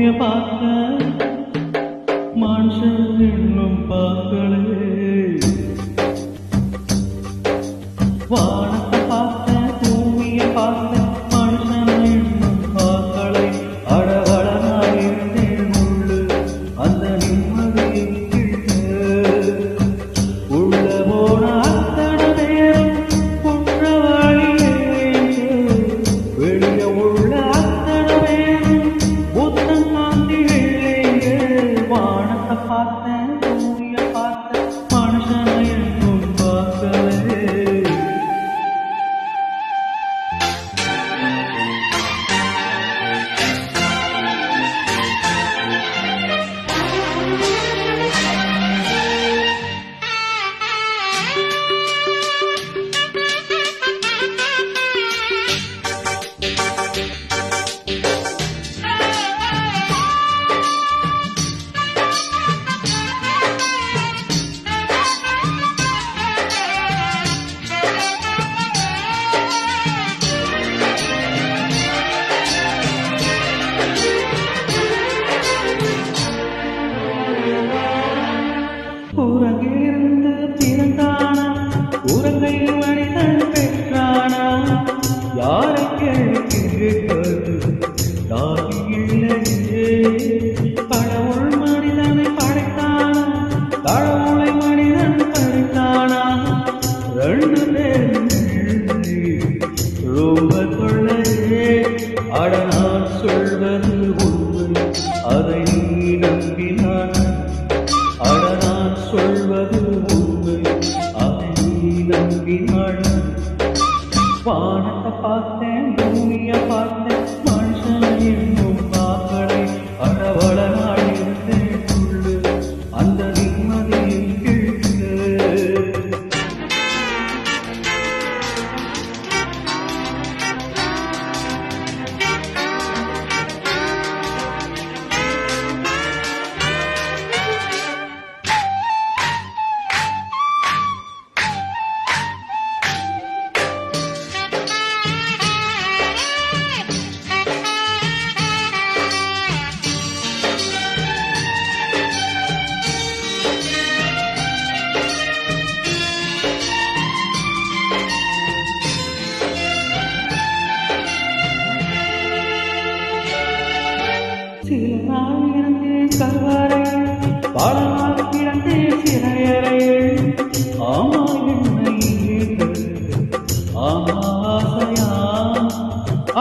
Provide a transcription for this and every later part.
பூமிய பார்க்க மனுஷன் இன்னும் பார்க்கலே. வானத்தை பார்க்க பூமிய பார்க்க மனுஷன் இன்னும் பார்க்கலை. அடவளனாயிருந்தேன் உள்ளு அந்த நிம்மதியை உள்ள போன அத்தனை நேரம் குற்றவாளியே. வெளிய உள்ள அத்தனை பேரும் புத்தன் காந்திகளே. வானத்தை பார்த்தேன் பூமிய பார்த்த மனுஷனை இன்னும் பார்க்கலே. உறங்கிருந்து பிறந்தானா உறங்கை மனிதன் பெற்றானா? யாரை கேட்பது தாகி இல்லையே. கடவுள் மனிதனை படைத்தானா கடவுளை மனிதன் படைத்தானா? ரெண்டு பேரும் ரொம்ப தொல்லையே. அட நான் சொல்வது உண்மை அதை நீ நம்பினான். அட நான் சொல்வது உண்மை அதை நீ நம்பினாள். வானத்தை பார்த்தேன் பூமிய பார்த்தேன் மனுஷன் இன்னும் பார்க்கலை. அடவள நாள் இருந்தேன் உள்ளு அந்த நிம்மதியை கிழக்கு. சில நாள் இருந்தேன் கல்வரையில் பல நாள் கிடந்தேன் சிறையறையில். ஆமா என்னை ஆமா ஆசையா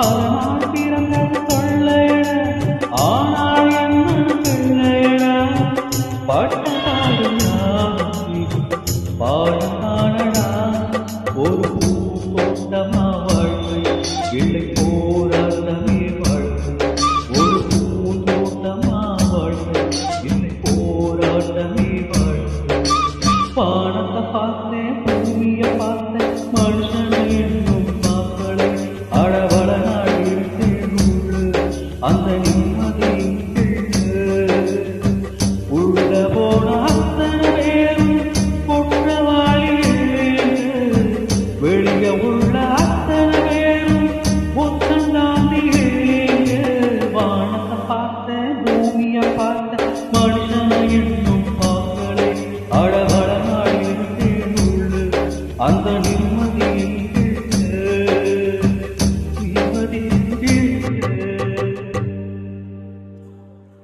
அதனால் பிறந்தது தொல்லையட. ஆனால் என்ன பிள்ளையட பட்டதாடுடா பாடத்தானடா. ஒரு பூந்தோட்டமா வாழ்க்கை இல்லை போராட்டமே வாழ்க்கை. ஒரு பூந்தோட்டமா வாழ்க்கை இல்லை போராட்டமே வாழ்க்கை. வானத்தை பார்த்தேன் பூமிய பார்த்தேன் மனுஷனை இன்னும் பார்க்கலை. அடவள நாள் இருந்தேன் உள்ளு அந்த நிம்மதியை உள்ள போன அத்தனை பேரும் குற்றவாளியே. வெளிய உள்ள அத்தனை பேரும் புத்தன் காந்திகளே. வானத்தை பார்த்தேன் பூமிய பார்த்தேன் மனுஷனை இன்னும் பார்க்கலை. அடவள நாள் இருந்தேன் உள்ளு அந்த